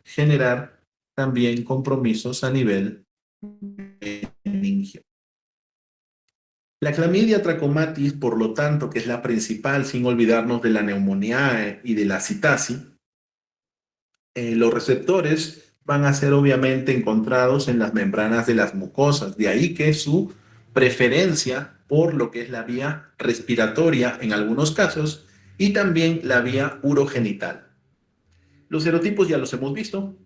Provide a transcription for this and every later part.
generar también compromisos a nivel meningio. La clamidia trachomatis, por lo tanto, que es la principal, sin olvidarnos de la neumonía y de la citasi, los receptores van a ser obviamente encontrados en las membranas de las mucosas, de ahí que su preferencia por lo que es la vía respiratoria en algunos casos y también la vía urogenital. Los serotipos ya los hemos visto.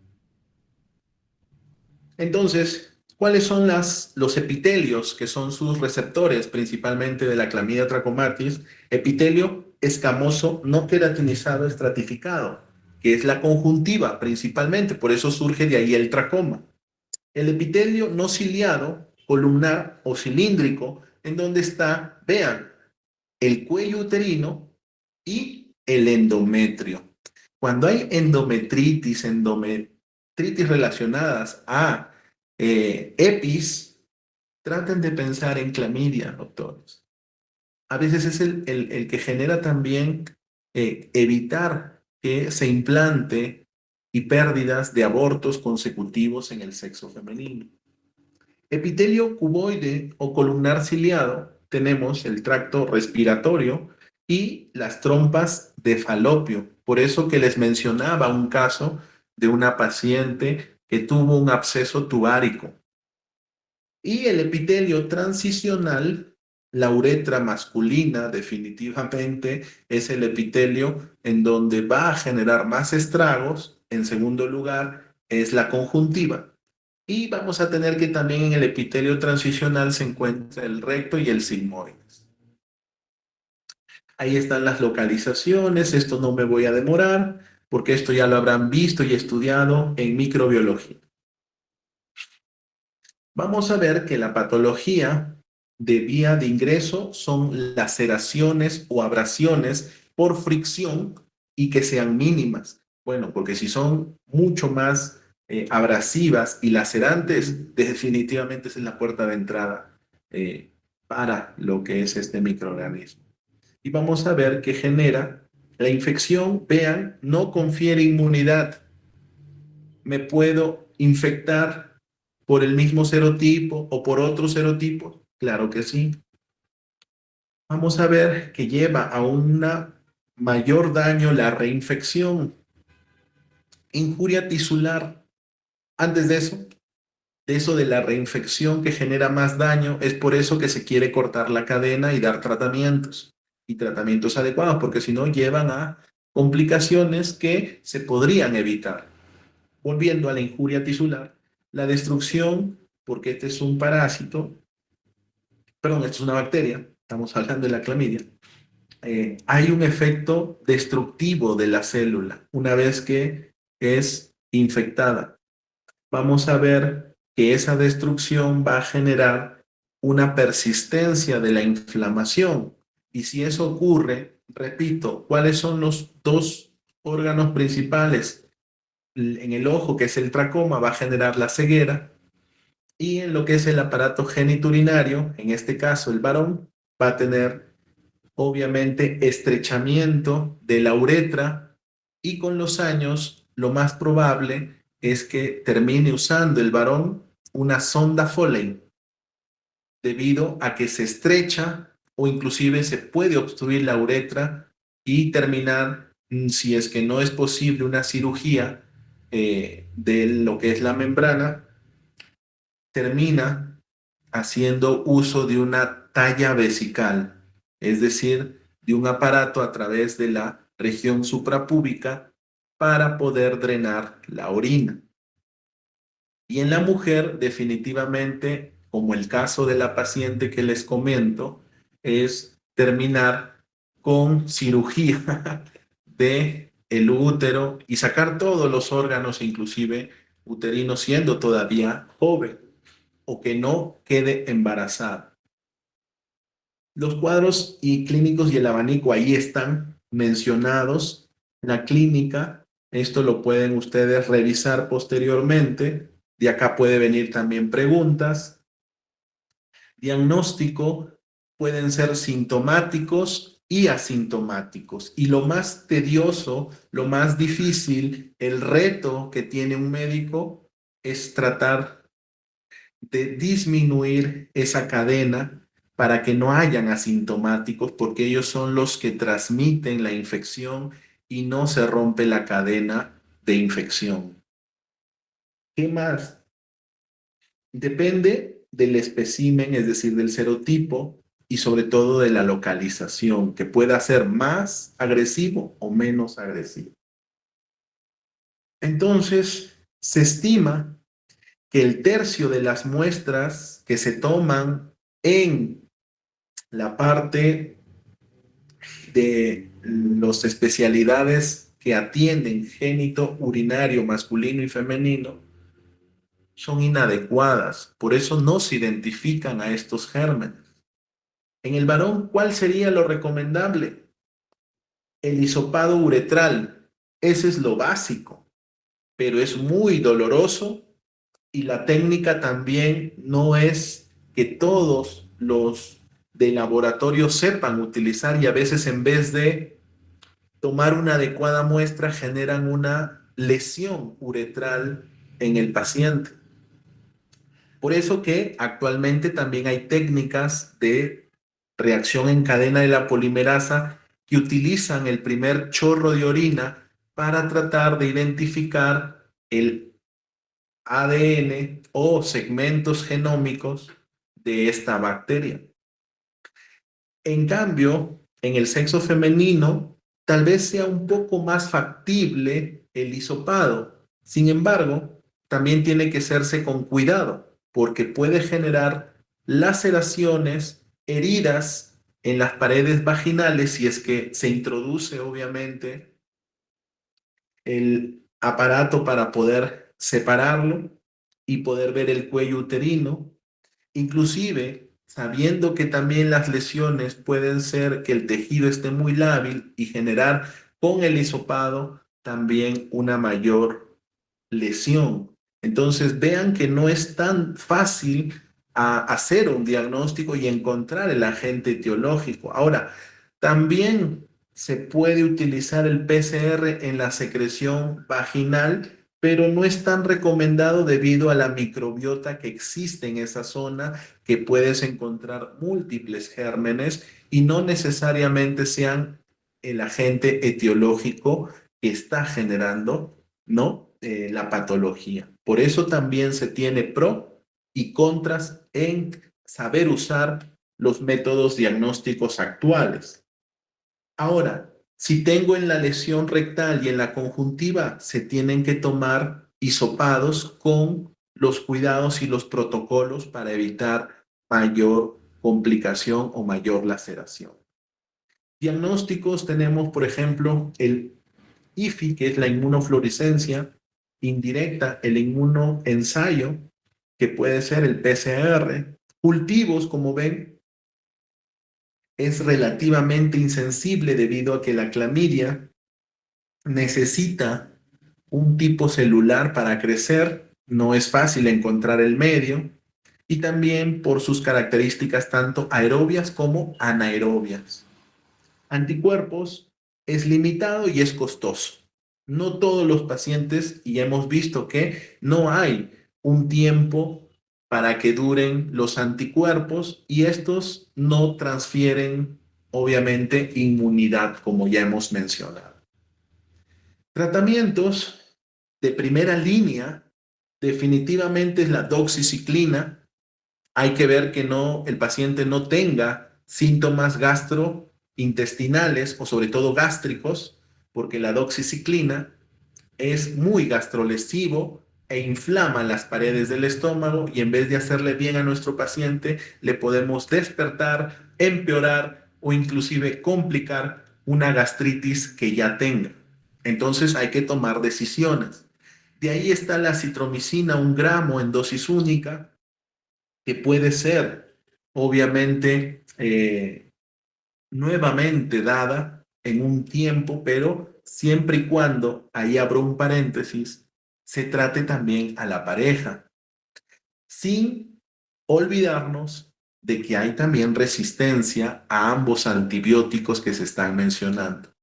Entonces, ¿cuáles son los epitelios que son sus receptores principalmente de la clamidia trachomatis? Epitelio escamoso no queratinizado estratificado, que es la conjuntiva principalmente, por eso surge de ahí el tracoma. El epitelio no ciliado, columnar o cilíndrico, en donde está, vean, el cuello uterino y el endometrio. Cuando hay endometritis relacionadas a EPIs, traten de pensar en clamidia, doctores. A veces es el que genera también evitar que se implante y pérdidas de abortos consecutivos en el sexo femenino. Epitelio cuboide o columnar ciliado, tenemos el tracto respiratorio y las trompas de falopio. Por eso que les mencionaba un caso de una paciente que tuvo un absceso tubárico. Y el epitelio transicional, la uretra masculina, definitivamente es el epitelio en donde va a generar más estragos. En segundo lugar, es la conjuntiva. Y vamos a tener que también en el epitelio transicional se encuentra el recto y el sigmoides. Ahí están las localizaciones, esto no me voy a demorar, porque esto ya lo habrán visto y estudiado en microbiología. Vamos a ver que la patología de vía de ingreso son laceraciones o abrasiones por fricción y que sean mínimas. Bueno, porque si son mucho más abrasivas y lacerantes, definitivamente esa es la puerta de entrada para lo que es este microorganismo. Y vamos a ver qué genera la infección. Vean, no confiere inmunidad. Me puedo infectar por el mismo serotipo o por otro serotipo. Claro que sí. Vamos a ver que lleva a un mayor daño la reinfección. Injuria tisular. Antes de eso de la reinfección que genera más daño, es por eso que se quiere cortar la cadena y dar tratamientos. Y tratamientos adecuados, porque si no llevan a complicaciones que se podrían evitar. Volviendo a la injuria tisular, la destrucción, porque este es un parásito, perdón, esto es una bacteria, estamos hablando de la clamidia, hay un efecto destructivo de la célula una vez que es infectada. Vamos a ver que esa destrucción va a generar una persistencia de la inflamación. Y si eso ocurre, repito, ¿cuáles son los dos órganos principales? En el ojo, que es el tracoma, va a generar la ceguera, y en lo que es el aparato genitourinario, en este caso el varón, va a tener obviamente estrechamiento de la uretra y con los años lo más probable es que termine usando el varón una sonda Foley debido a que se estrecha o inclusive se puede obstruir la uretra y terminar, si es que no es posible una cirugía de lo que es la membrana, termina haciendo uso de una talla vesical, es decir, de un aparato a través de la región suprapúbica para poder drenar la orina. Y en la mujer, definitivamente, como el caso de la paciente que les comento, es terminar con cirugía de el útero y sacar todos los órganos, inclusive uterinos, siendo todavía joven o que no quede embarazada. Los cuadros y clínicos y el abanico ahí están mencionados. La clínica, esto lo pueden ustedes revisar posteriormente. De acá puede venir también preguntas. Diagnóstico, pueden ser sintomáticos y asintomáticos. Y lo más tedioso, lo más difícil, el reto que tiene un médico es tratar de disminuir esa cadena para que no hayan asintomáticos, porque ellos son los que transmiten la infección y no se rompe la cadena de infección. ¿Qué más? Depende del espécimen, es decir, del serotipo y sobre todo de la localización, que pueda ser más agresivo o menos agresivo. Entonces, se estima que el tercio de las muestras que se toman en la parte de las especialidades que atienden génito urinario masculino y femenino son inadecuadas, por eso no se identifican a estos gérmenes. En el varón, ¿cuál sería lo recomendable? El hisopado uretral, ese es lo básico, pero es muy doloroso y la técnica también no es que todos los de laboratorio sepan utilizar y a veces en vez de tomar una adecuada muestra generan una lesión uretral en el paciente. Por eso que actualmente también hay técnicas de reacción en cadena de la polimerasa que utilizan el primer chorro de orina para tratar de identificar el ADN o segmentos genómicos de esta bacteria. En cambio, en el sexo femenino, tal vez sea un poco más factible el hisopado. Sin embargo, también tiene que hacerse con cuidado, porque puede generar laceraciones, heridas en las paredes vaginales si es que se introduce, obviamente, el aparato para poder separarlo y poder ver el cuello uterino. Inclusive, sabiendo que también las lesiones pueden ser que el tejido esté muy lábil y generar con el hisopado también una mayor lesión. Entonces, vean que no es tan fácil hacer un diagnóstico y encontrar el agente etiológico. Ahora, también se puede utilizar el PCR en la secreción vaginal, pero no es tan recomendado debido a la microbiota que existe en esa zona, que puedes encontrar múltiples gérmenes y no necesariamente sean el agente etiológico que está generando, ¿no? La patología. Por eso también se tiene pro y contras en saber usar los métodos diagnósticos actuales. Ahora, si tengo en la lesión rectal y en la conjuntiva, se tienen que tomar hisopados con los cuidados y los protocolos para evitar mayor complicación o mayor laceración. Diagnósticos tenemos, por ejemplo, el IFI, que es la inmunofluorescencia indirecta, el inmunoensayo, que puede ser el PCR. Cultivos, como ven, es relativamente insensible debido a que la clamidia necesita un tipo celular para crecer, no es fácil encontrar el medio, y también por sus características tanto aerobias como anaerobias. Anticuerpos es limitado y es costoso. No todos los pacientes, y hemos visto que no hay un tiempo para que duren los anticuerpos y estos no transfieren, obviamente, inmunidad, como ya hemos mencionado. Tratamientos de primera línea definitivamente es la doxiciclina. Hay que ver que no, el paciente no tenga síntomas gastrointestinales o sobre todo gástricos, porque la doxiciclina es muy gastrolesivo e inflama las paredes del estómago y en vez de hacerle bien a nuestro paciente, le podemos despertar, empeorar o inclusive complicar una gastritis que ya tenga. Entonces hay que tomar decisiones. De ahí está la citromicina, 1 gramo en dosis única, que puede ser obviamente nuevamente dada en un tiempo, pero siempre y cuando, ahí abro un paréntesis, se trate también a la pareja, sin olvidarnos de que hay también resistencia a ambos antibióticos que se están mencionando.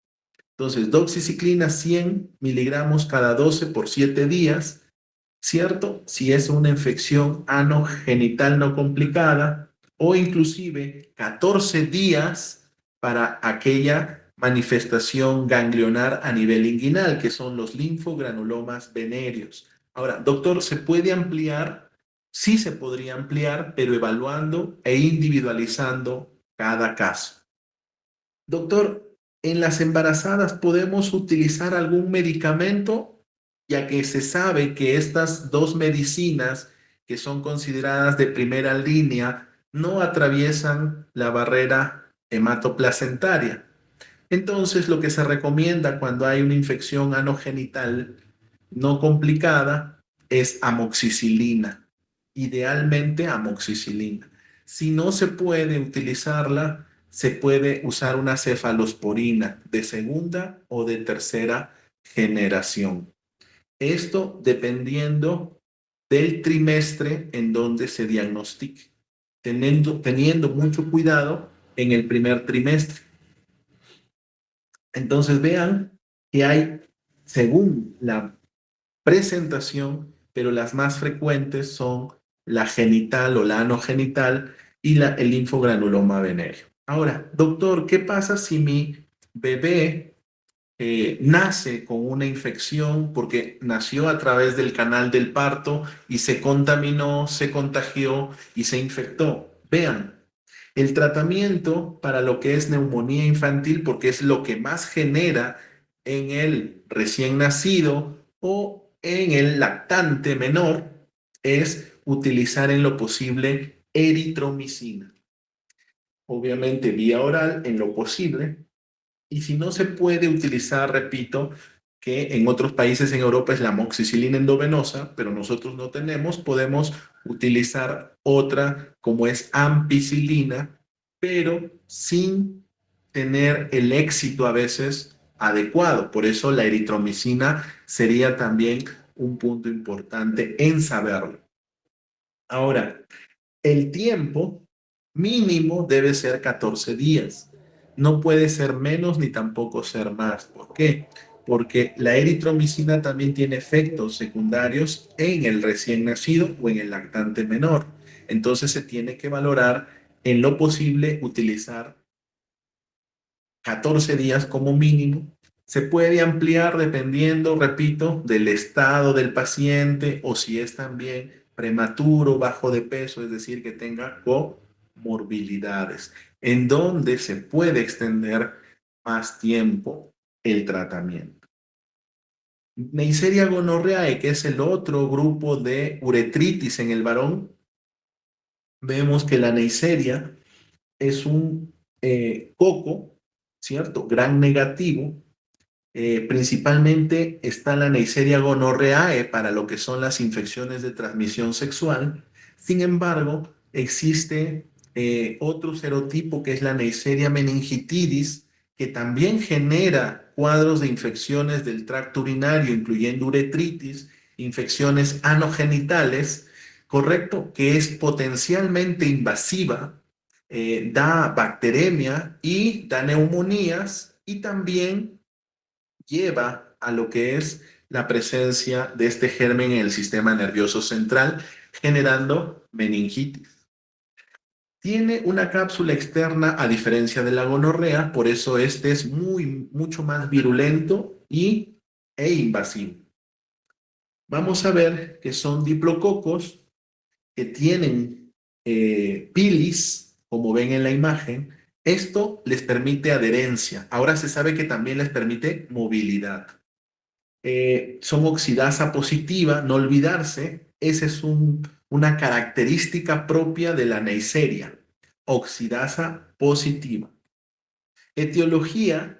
Entonces, doxiciclina 100 miligramos cada 12 por 7 días, ¿cierto? Si es una infección anogenital no complicada, o inclusive 14 días para aquella manifestación ganglionar a nivel inguinal, que son los linfogranulomas venéreos. Ahora, doctor, ¿se puede ampliar? Sí se podría ampliar, pero evaluando e individualizando cada caso. Doctor, ¿en las embarazadas podemos utilizar algún medicamento? Ya que se sabe que estas dos medicinas, que son consideradas de primera línea, no atraviesan la barrera hematoplacentaria. Entonces, lo que se recomienda cuando hay una infección anogenital no complicada es amoxicilina, idealmente amoxicilina. Si no se puede utilizarla, se puede usar una cefalosporina de segunda o de tercera generación. Esto dependiendo del trimestre en donde se diagnostique, teniendo mucho cuidado en el primer trimestre. Entonces vean que hay, según la presentación, pero las más frecuentes son la genital o la anogenital y el linfogranuloma venéreo. Ahora, doctor, ¿qué pasa si mi bebé nace con una infección porque nació a través del canal del parto y se contaminó, se contagió y se infectó? Vean, el tratamiento para lo que es neumonía infantil, porque es lo que más genera en el recién nacido o en el lactante menor, es utilizar en lo posible eritromicina. Obviamente vía oral en lo posible. Y si no se puede utilizar, repito, que en otros países en Europa es la amoxicilina endovenosa, pero nosotros no tenemos, podemos utilizar otra como es ampicilina, pero sin tener el éxito a veces adecuado. Por eso la eritromicina sería también un punto importante en saberlo. Ahora, el tiempo mínimo debe ser 14 días. No puede ser menos ni tampoco ser más. ¿Por qué? Porque la eritromicina también tiene efectos secundarios en el recién nacido o en el lactante menor. Entonces se tiene que valorar en lo posible utilizar 14 días como mínimo. Se puede ampliar dependiendo, repito, del estado del paciente o si es también prematuro, bajo de peso, es decir, que tenga comorbilidades, en donde se puede extender más tiempo el tratamiento. Neisseria gonorrhoeae, que es el otro grupo de uretritis en el varón, vemos que la Neisseria es un coco, ¿cierto? Gran negativo. Principalmente está la Neisseria gonorrhoeae para lo que son las infecciones de transmisión sexual. Sin embargo, existe otro serotipo que es la Neisseria meningitidis, que también genera cuadros de infecciones del tracto urinario, incluyendo uretritis, infecciones anogenitales, ¿correcto? Que es potencialmente invasiva, da bacteremia y da neumonías y también lleva a lo que es la presencia de este germen en el sistema nervioso central, generando meningitis. Tiene una cápsula externa a diferencia de la gonorrea, por eso este es mucho más virulento e invasivo. Vamos a ver que son diplococos que tienen pilis, como ven en la imagen. Esto les permite adherencia. Ahora se sabe que también les permite movilidad. Son oxidasa positiva, no olvidarse, esa es una característica propia de la Neisseria, oxidasa positiva. Epidemiología.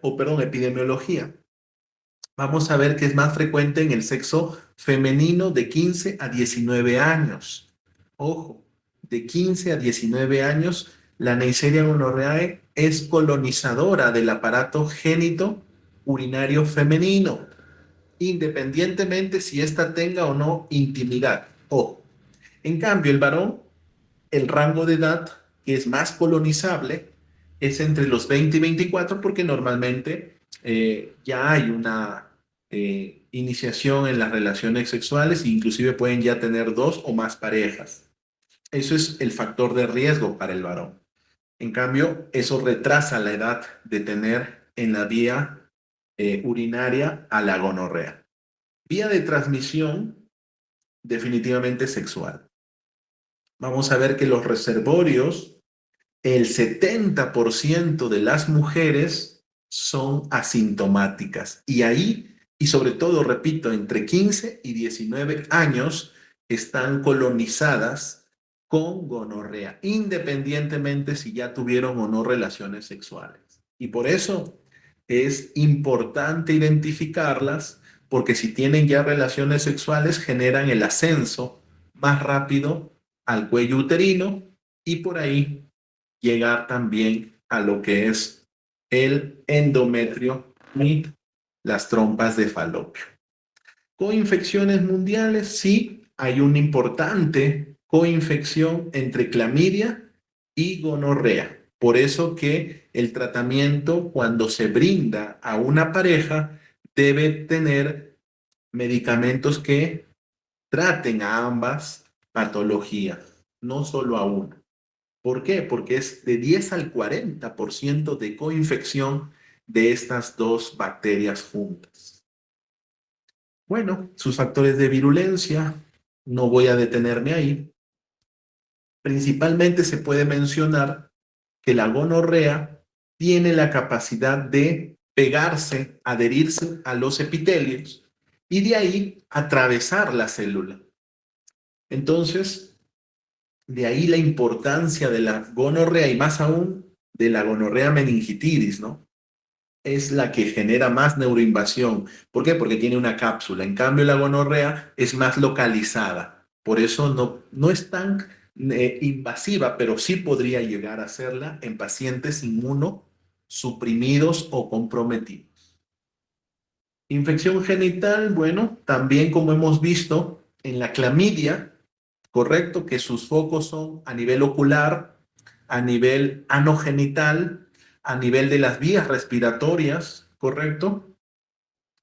Vamos a ver que es más frecuente en el sexo femenino de 15 a 19 años. Ojo, de 15 a 19 años, la Neisseria gonorrhoeae es colonizadora del aparato génito urinario femenino, independientemente si ésta tenga o no intimidad. Ojo. En cambio, el varón, el rango de edad que es más colonizable es entre los 20 y 24 porque normalmente ya hay una iniciación en las relaciones sexuales e inclusive pueden ya tener dos o más parejas. Eso es el factor de riesgo para el varón. En cambio, eso retrasa la edad de tener en la vía urinaria a la gonorrea. Vía de transmisión definitivamente sexual. Vamos a ver que los reservorios, el 70% de las mujeres son asintomáticas. Y ahí, y sobre todo, repito, entre 15 y 19 años están colonizadas con gonorrea, independientemente si ya tuvieron o no relaciones sexuales. Y por eso es importante identificarlas, porque si tienen ya relaciones sexuales, generan el ascenso más rápido al cuello uterino y por ahí llegar también a lo que es el endometrio y las trompas de falopio. Coinfecciones mundiales, sí, hay una importante coinfección entre clamidia y gonorrea. Por eso que el tratamiento cuando se brinda a una pareja debe tener medicamentos que traten a ambas patologías, no solo a una. ¿Por qué? Porque es de 10 al 40% de coinfección de estas dos bacterias juntas. Bueno, sus factores de virulencia, no voy a detenerme ahí. Principalmente se puede mencionar que la gonorrea tiene la capacidad de pegarse, adherirse a los epitelios y de ahí atravesar la célula. Entonces, de ahí la importancia de la gonorrea y más aún de la gonorrea meningitidis, ¿no? Es la que genera más neuroinvasión. ¿Por qué? Porque tiene una cápsula. En cambio, la gonorrea es más localizada. Por eso no es tan invasiva, pero sí podría llegar a serla en pacientes inmunosuprimidos o comprometidos. Infección genital, bueno, también como hemos visto en la clamidia, correcto, que sus focos son a nivel ocular, a nivel anogenital, a nivel de las vías respiratorias, correcto,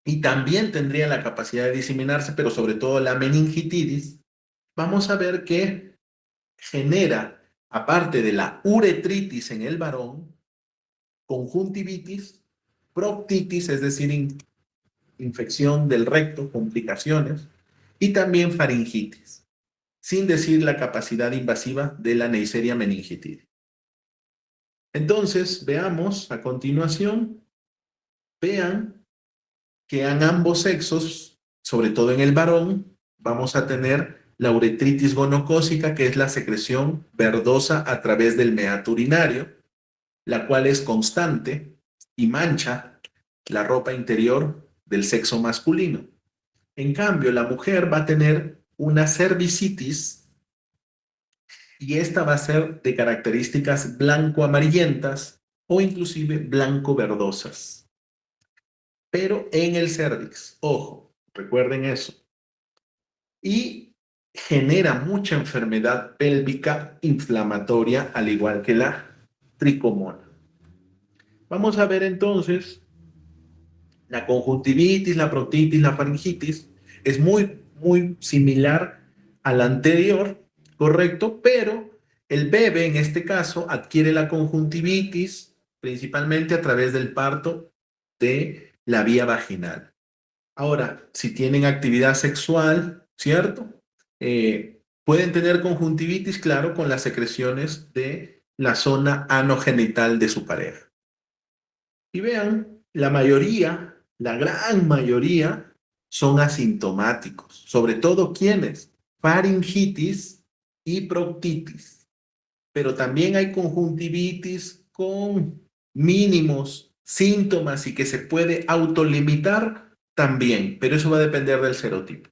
y también tendría la capacidad de diseminarse, pero sobre todo la meningitidis, vamos a ver que genera, aparte de la uretritis en el varón, conjuntivitis, proctitis, es decir, infección del recto, complicaciones, y también faringitis, sin decir la capacidad invasiva de la Neisseria meningitidis. Entonces, veamos a continuación, vean que en ambos sexos, sobre todo en el varón, vamos a tener la uretritis gonocócica, que es la secreción verdosa a través del meato urinario, la cual es constante y mancha la ropa interior del sexo masculino. En cambio, la mujer va a tener una cervicitis y esta va a ser de características blanco-amarillentas o inclusive blanco-verdosas. Pero en el cervix, ojo, recuerden eso. Y genera mucha enfermedad pélvica inflamatoria, al igual que la tricomona. Vamos a ver entonces la conjuntivitis, la proctitis, la faringitis. Es muy similar a la anterior, ¿correcto? Pero el bebé en este caso adquiere la conjuntivitis principalmente a través del parto de la vía vaginal. Ahora, si tienen actividad sexual, ¿cierto? Pueden tener conjuntivitis, claro, con las secreciones de la zona anogenital de su pareja. Y vean, la mayoría, la gran mayoría, son asintomáticos. Sobre todo, ¿quiénes? Faringitis y proctitis. Pero también hay conjuntivitis con mínimos síntomas y que se puede autolimitar también, pero eso va a depender del serotipo.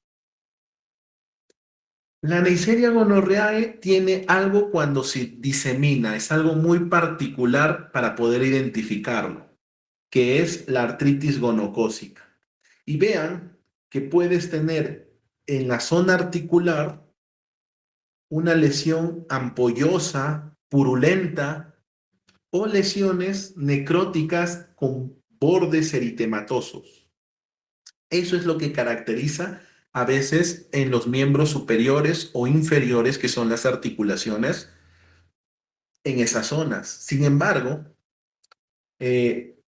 La Neisseria gonorrhoeae tiene algo cuando se disemina, es algo muy particular para poder identificarlo, que es la artritis gonocócica. Y vean que puedes tener en la zona articular una lesión ampollosa purulenta o lesiones necróticas con bordes eritematosos. Eso es lo que caracteriza a veces en los miembros superiores o inferiores, que son las articulaciones, en esas zonas. Sin embargo, eh,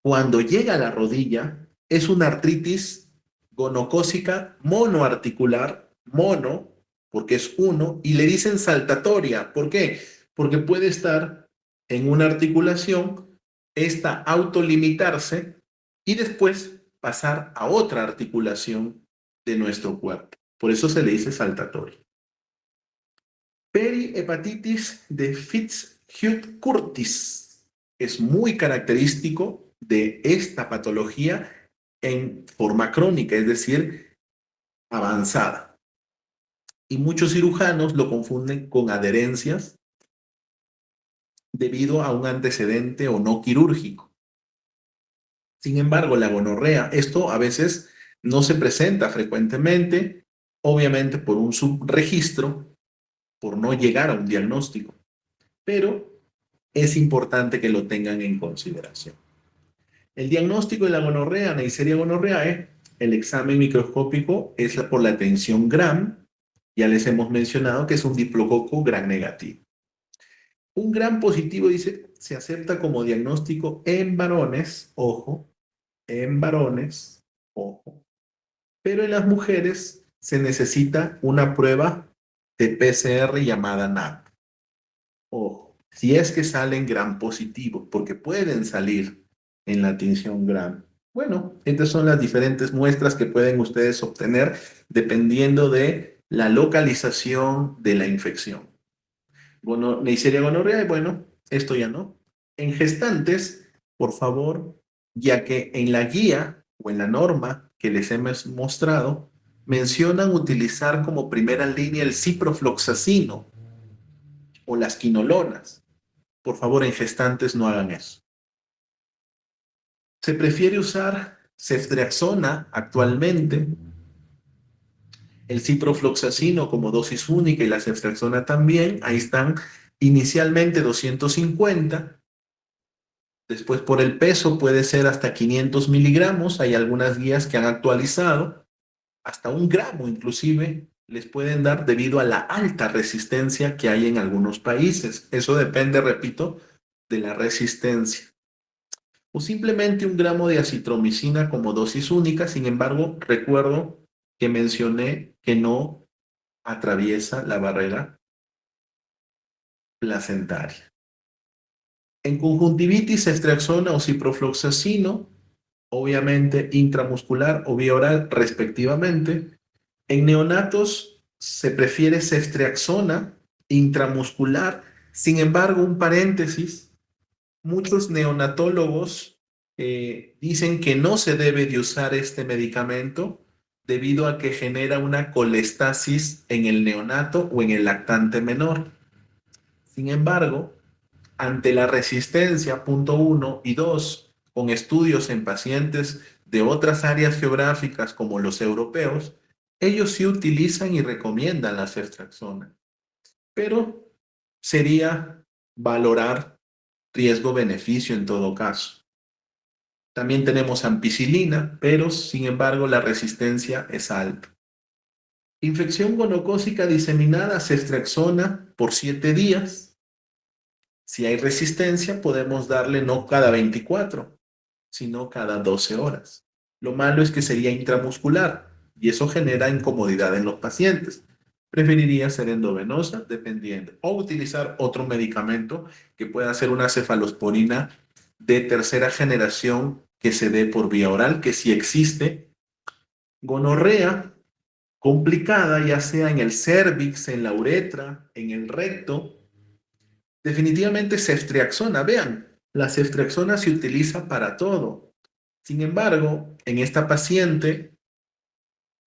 cuando llega a la rodilla, es una artritis gonocócica monoarticular, mono, porque es uno, y le dicen saltatoria. ¿Por qué? Porque puede estar en una articulación, esta autolimitarse y después pasar a otra articulación de nuestro cuerpo. Por eso se le dice saltatoria. Perihepatitis de Fitzhugh-Curtis es muy característico de esta patología en forma crónica, es decir, avanzada. Y muchos cirujanos lo confunden con adherencias debido a un antecedente o no quirúrgico. Sin embargo, la gonorrea, esto a veces no se presenta frecuentemente, obviamente por un subregistro, por no llegar a un diagnóstico, pero es importante que lo tengan en consideración. El diagnóstico de la gonorrea, Neisseria gonorreae, el examen microscópico es por la tensión Gram. Ya les hemos mencionado que es un diplococo Gram negativo. Un Gram positivo, dice, se acepta como diagnóstico en varones, ojo, en varones, ojo, pero en las mujeres se necesita una prueba de PCR llamada NAP. Ojo, si es que salen Gram positivos, porque pueden salir en la tinción Gram. Bueno, estas son las diferentes muestras que pueden ustedes obtener dependiendo de la localización de la infección. Bueno, Neisseria gonorreae, bueno, esto ya no. En gestantes, por favor, ya que en la guía o en la norma que les hemos mostrado, mencionan utilizar como primera línea el ciprofloxacino o las quinolonas. Por favor, en gestantes no hagan eso. Se prefiere usar ceftriaxona actualmente, el ciprofloxacino como dosis única y la ceftriaxona también. Ahí están inicialmente 250. Después por el peso puede ser hasta 500 miligramos. Hay algunas guías que han actualizado. Hasta 1 gramo inclusive les pueden dar debido a la alta resistencia que hay en algunos países. Eso depende, repito, de la resistencia. O simplemente 1 gramo de acitromicina como dosis única. Sin embargo, recuerdo que mencioné que no atraviesa la barrera placentaria. En conjuntivitis, ceftriaxona o ciprofloxacino, obviamente intramuscular o vía oral respectivamente. En neonatos se prefiere ceftriaxona intramuscular. Sin embargo, un paréntesis, muchos neonatólogos dicen que no se debe de usar este medicamento debido a que genera una colestasis en el neonato o en el lactante menor. Sin embargo, ante la resistencia, punto 1 y 2, con estudios en pacientes de otras áreas geográficas como los europeos, ellos sí utilizan y recomiendan la ceftriaxona, pero sería valorar riesgo-beneficio en todo caso. También tenemos ampicilina, pero sin embargo la resistencia es alta. Infección gonocócica diseminada, ceftriaxona por 7 días. Si hay resistencia, podemos darle no cada 24, sino cada 12 horas. Lo malo es que sería intramuscular y eso genera incomodidad en los pacientes. Preferiría ser endovenosa, dependiendo, o utilizar otro medicamento que pueda ser una cefalosporina de tercera generación que se dé por vía oral, que sí existe. Gonorrea complicada, ya sea en el cérvix, en la uretra, en el recto. Definitivamente ceftriaxona. Vean, la ceftriaxona se utiliza para todo. Sin embargo, en esta paciente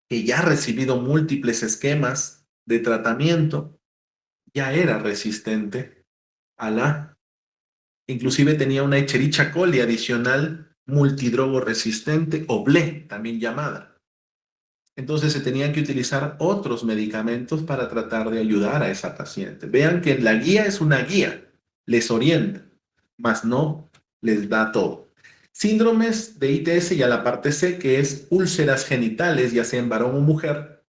que ya ha recibido múltiples esquemas de tratamiento, ya era resistente a inclusive tenía una Escherichia coli adicional multidrogo resistente o BLE, también llamada. Entonces se tenían que utilizar otros medicamentos para tratar de ayudar a esa paciente. Vean que la guía es una guía, les orienta, mas no les da todo. Síndromes de ITS, ya la parte C, que es úlceras genitales, ya sea en varón o mujer.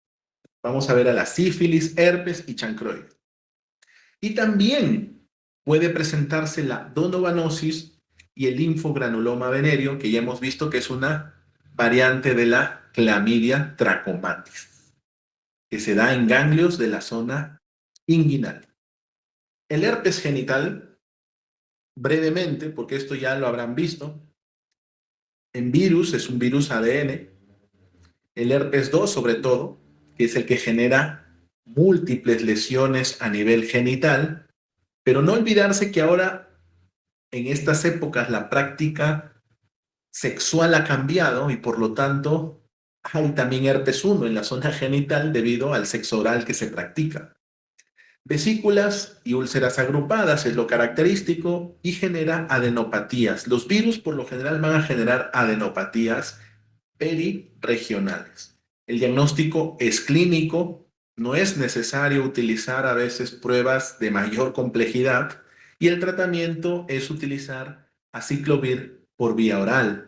Vamos a ver a la sífilis, herpes y chancroides. Y también puede presentarse la donovanosis y el linfogranuloma venéreo, que ya hemos visto que es una variante de la clamidia trachomatis, que se da en ganglios de la zona inguinal. El herpes genital, brevemente, porque esto ya lo habrán visto, en virus es un virus ADN, el herpes 2 sobre todo, que es el que genera múltiples lesiones a nivel genital, pero no olvidarse que ahora en estas épocas la práctica sexual ha cambiado y por lo tanto hay también herpes 1 en la zona genital debido al sexo oral que se practica. Vesículas y úlceras agrupadas es lo característico y genera adenopatías. Los virus por lo general van a generar adenopatías periregionales. El diagnóstico es clínico, no es necesario utilizar a veces pruebas de mayor complejidad y el tratamiento es utilizar aciclovir por vía oral.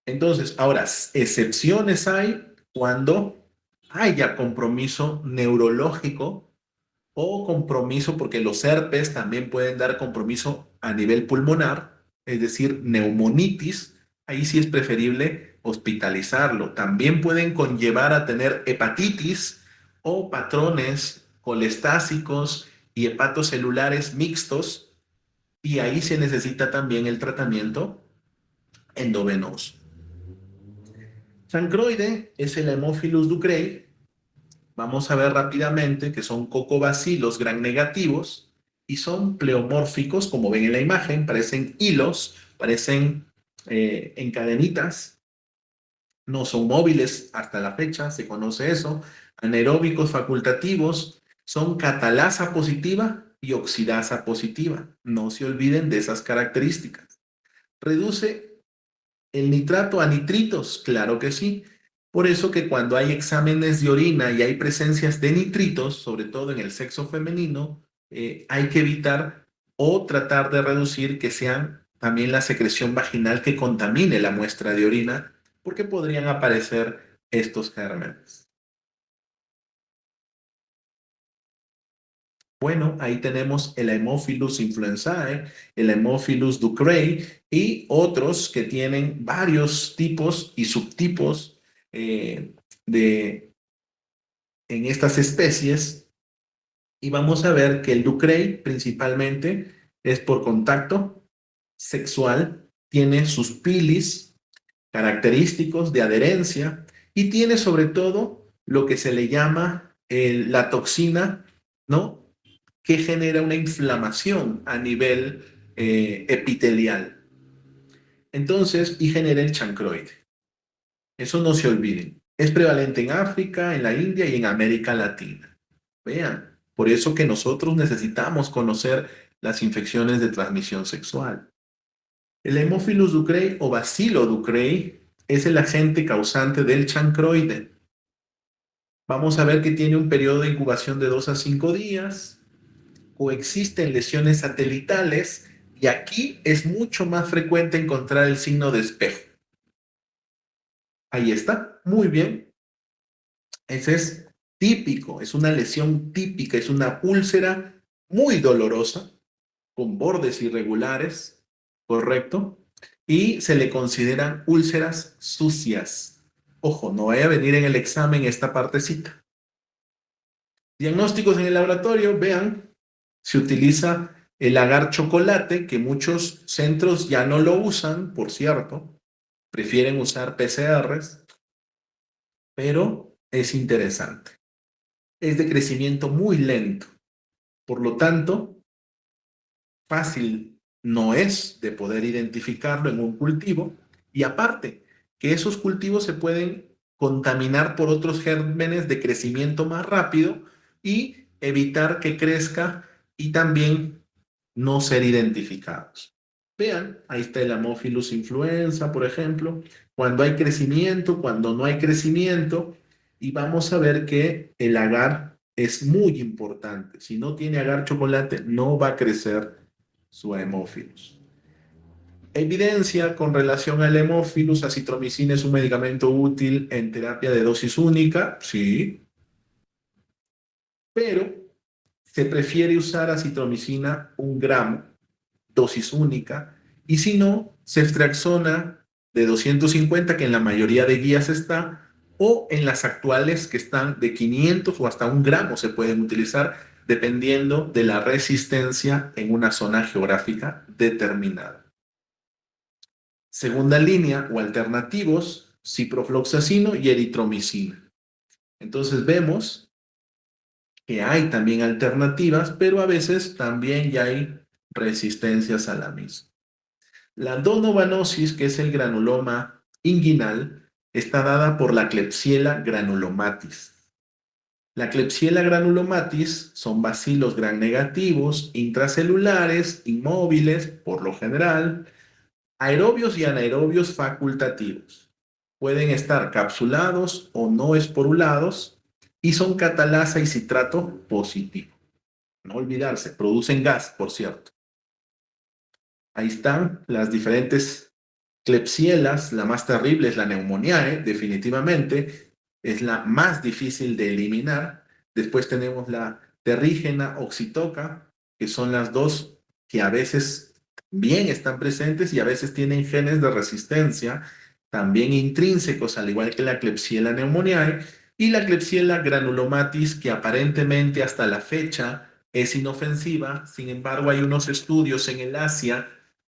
Entonces, ahora, excepciones hay cuando haya compromiso neurológico o compromiso, porque los herpes también pueden dar compromiso a nivel pulmonar, es decir, neumonitis. Ahí sí es preferible hospitalizarlo. También pueden conllevar a tener hepatitis o patrones colestásicos y hepatocelulares mixtos, y ahí se necesita también el tratamiento endovenoso. Chancroide es el Haemophilus ducreyi. Vamos a ver rápidamente que son cocobacilos gram negativos y son pleomórficos, como ven en la imagen, parecen hilos, parecen encadenitas, no son móviles hasta la fecha, se conoce eso. Anaeróbicos facultativos, son catalasa positiva y oxidasa positiva. No se olviden de esas características. Reduce el nitrato a nitritos, claro que sí. Por eso que cuando hay exámenes de orina y hay presencias de nitritos, sobre todo en el sexo femenino, hay que evitar o tratar de reducir que sean también la secreción vaginal que contamine la muestra de orina, porque podrían aparecer estos gérmenes. Bueno, ahí tenemos el Haemophilus influenzae, el Haemophilus ducreyi y otros que tienen varios tipos y subtipos eh, de, en estas especies. Y vamos a ver que el ducreyi principalmente es por contacto sexual, tiene sus pilis característicos de adherencia y tiene sobre todo lo que se le llama la toxina, ¿no? Que genera una inflamación a nivel epitelial. Entonces, y genera el chancroide. Eso no se olviden. Es prevalente en África, en la India y en América Latina. Vean, por eso que nosotros necesitamos conocer las infecciones de transmisión sexual. El Haemophilus ducreyi o Bacilo ducreyi es el agente causante del chancroide. Vamos a ver que tiene un periodo de incubación de 2 a 5 días. Coexisten lesiones satelitales y aquí es mucho más frecuente encontrar el signo de espejo. Ahí está, muy bien. Ese es típico, es una lesión típica, es una úlcera muy dolorosa, con bordes irregulares, ¿correcto? Y se le consideran úlceras sucias. Ojo, no vaya a venir en el examen esta partecita. Diagnósticos en el laboratorio, vean, se utiliza el agar chocolate, que muchos centros ya no lo usan, por cierto, prefieren usar PCRs, pero es interesante. Es de crecimiento muy lento, por lo tanto, fácil no es de poder identificarlo en un cultivo, y aparte, que esos cultivos se pueden contaminar por otros gérmenes de crecimiento más rápido y evitar que crezca y también no ser identificados. Vean, ahí está el Haemophilus influenza, por ejemplo, cuando hay crecimiento, cuando no hay crecimiento, y vamos a ver que el agar es muy importante. Si no tiene agar chocolate, no va a crecer su Haemophilus. Evidencia con relación al Haemophilus, acitromicina es un medicamento útil en terapia de dosis única, sí, pero se prefiere usar acitromicina 1 gramo, dosis única, y si no, ceftriaxona de 250, que en la mayoría de guías está, o en las actuales que están de 500 o hasta 1 gramo se pueden utilizar dependiendo de la resistencia en una zona geográfica determinada. Segunda línea o alternativos, ciprofloxacino y eritromicina. Entonces vemos que hay también alternativas, pero a veces también ya hay resistencias a la misma. La donovanosis, que es el granuloma inguinal, está dada por la Klebsiella granulomatis. La Klebsiella granulomatis son bacilos gram negativos, intracelulares, inmóviles, por lo general, aerobios y anaerobios facultativos. Pueden estar capsulados o no esporulados y son catalasa y citrato positivo. No olvidarse, producen gas, por cierto. Ahí están las diferentes Klebsielas. La más terrible es la Pneumoniae, definitivamente. Es la más difícil de eliminar. Después tenemos la terrígena oxitoca, que son las dos que a veces bien están presentes y a veces tienen genes de resistencia, también intrínsecos, al igual que la Klebsiella pneumoniae, y la Klebsiella granulomatis, que aparentemente hasta la fecha es inofensiva. Sin embargo, hay unos estudios en el Asia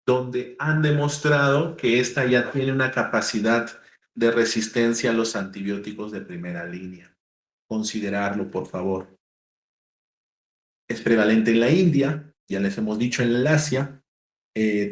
donde han demostrado que esta ya tiene una capacidad de resistencia a los antibióticos de primera línea. Considerarlo, por favor. Es prevalente en la India, ya les hemos dicho en el Asia,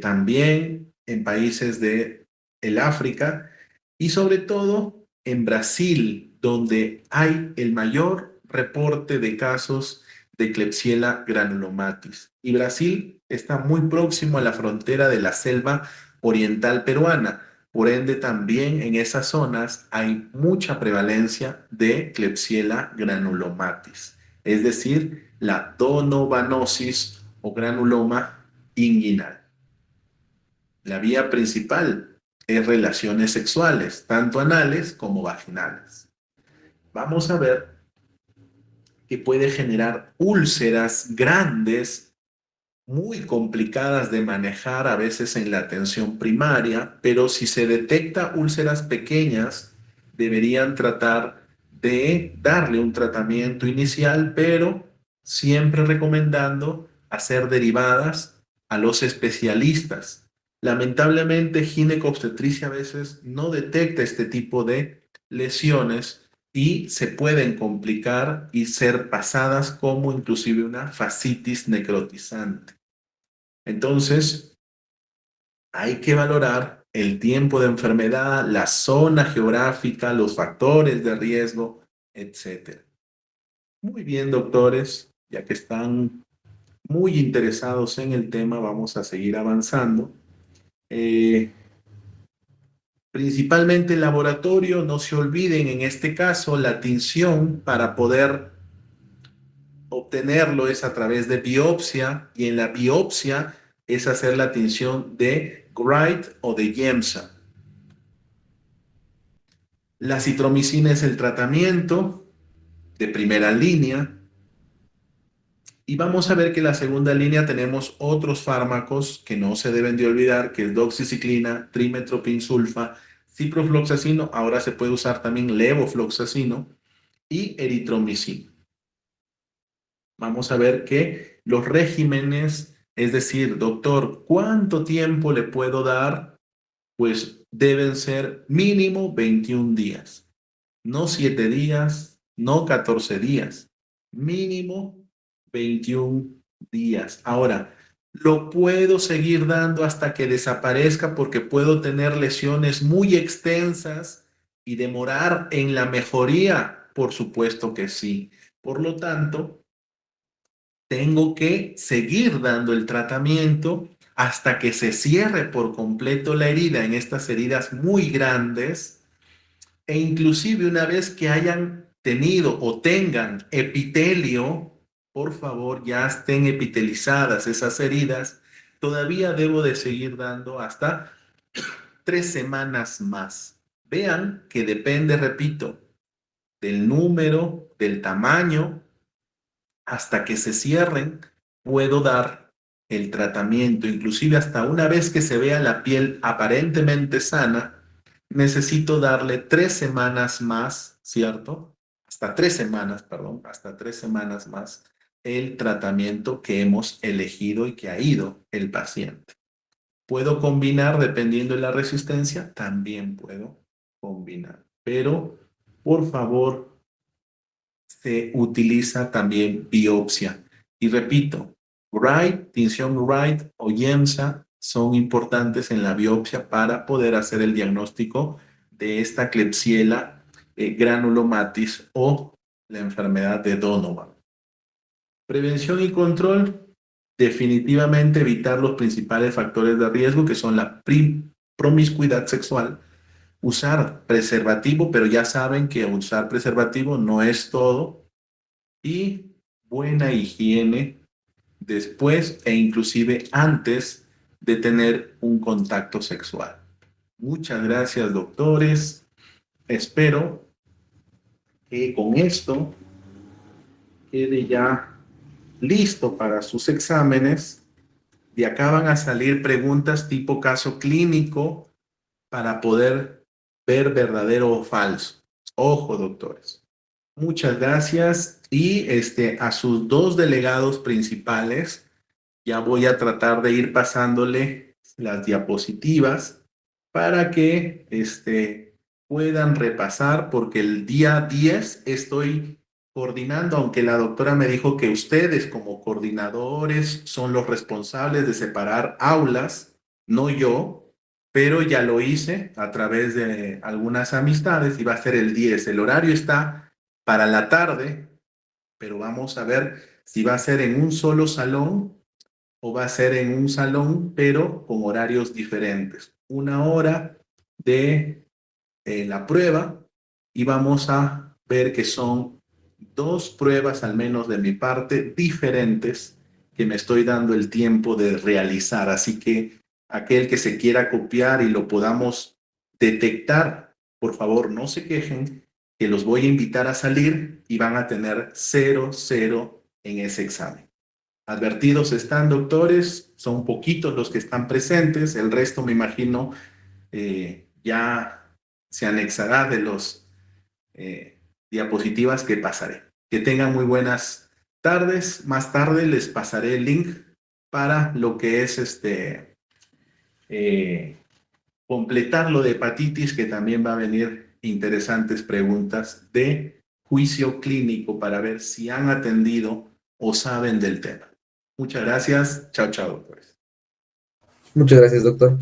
también en países de el África y sobre todo en Brasil, donde hay el mayor reporte de casos de Klebsiella granulomatis. Y Brasil está muy próximo a la frontera de la selva oriental peruana. Por ende, también en esas zonas hay mucha prevalencia de Klebsiella granulomatis, es decir, la donovanosis o granuloma inguinal. La vía principal es relaciones sexuales, tanto anales como vaginales. Vamos a ver que puede generar úlceras grandes, muy complicadas de manejar a veces en la atención primaria, pero si se detecta úlceras pequeñas, deberían tratar de darle un tratamiento inicial, pero siempre recomendando hacer derivadas a los especialistas. Lamentablemente, ginecobstetricia a veces no detecta este tipo de lesiones y se pueden complicar y ser pasadas como inclusive una fascitis necrotizante. Entonces, hay que valorar el tiempo de enfermedad, la zona geográfica, los factores de riesgo, etcétera. Muy bien, doctores, ya que están muy interesados en el tema, vamos a seguir avanzando. Eh, Principalmente el laboratorio, no se olviden en este caso la tinción para poder obtenerlo es a través de biopsia y en la biopsia es hacer la tinción de Wright o de Yemsa. La citromicina es el tratamiento de primera línea y vamos a ver que en la segunda línea tenemos otros fármacos que no se deben de olvidar, que es doxiciclina, trimethoprim-sulfa, ciprofloxacino, ahora se puede usar también levofloxacino y eritromicina. Vamos a ver que los regímenes, es decir, doctor, ¿cuánto tiempo le puedo dar? Pues deben ser mínimo 21 días, no 7 días, no 14 días, mínimo 21 días. Ahora, lo puedo seguir dando hasta que desaparezca porque puedo tener lesiones muy extensas y demorar en la mejoría. Por supuesto que sí. Por lo tanto, tengo que seguir dando el tratamiento hasta que se cierre por completo la herida en estas heridas muy grandes, e inclusive una vez que hayan tenido o tengan epitelio, por favor, ya estén epitelizadas esas heridas, todavía debo de seguir dando hasta 3 semanas más. Vean que depende, repito, del número, del tamaño, hasta que se cierren, puedo dar el tratamiento. Inclusive hasta una vez que se vea la piel aparentemente sana, necesito darle 3 semanas más, ¿cierto? Hasta 3 semanas, perdón, hasta 3 semanas más el tratamiento que hemos elegido y que ha ido el paciente. ¿Puedo combinar dependiendo de la resistencia? También puedo combinar. Pero, por favor, se utiliza también biopsia. Y repito, Wright, tinción Wright o Yemsa son importantes en la biopsia para poder hacer el diagnóstico de esta Klebsiella granulomatis o la enfermedad de Donovan. Prevención y control, definitivamente evitar los principales factores de riesgo que son la promiscuidad sexual, usar preservativo, pero ya saben que usar preservativo no es todo, y buena higiene después e inclusive antes de tener un contacto sexual. Muchas gracias, doctores. Espero que con esto quede ya listo para sus exámenes. De acá van a salir preguntas tipo caso clínico para poder ver verdadero o falso. Ojo, doctores. Muchas gracias. Y a sus dos delegados principales, ya voy a tratar de ir pasándole las diapositivas para que puedan repasar, porque el día 10 estoy coordinando, aunque la doctora me dijo que ustedes como coordinadores son los responsables de separar aulas, no yo, pero ya lo hice a través de algunas amistades y va a ser el 10. El horario está para la tarde, pero vamos a ver si va a ser en un solo salón o va a ser en un salón, pero con horarios diferentes. 1 hora de la prueba y vamos a ver que son 2 pruebas, al menos de mi parte, diferentes que me estoy dando el tiempo de realizar. Así que aquel que se quiera copiar y lo podamos detectar, por favor, no se quejen, que los voy a invitar a salir y van a tener 0 en ese examen. Advertidos están, doctores, son poquitos los que están presentes, el resto me imagino ya se anexará de los diapositivas que pasaré. Que tengan muy buenas tardes. Más tarde les pasaré el link para lo que es completar lo de hepatitis, que también va a venir interesantes preguntas de juicio clínico para ver si han atendido o saben del tema. Muchas gracias. Chao, chao, doctores. Muchas gracias, doctor.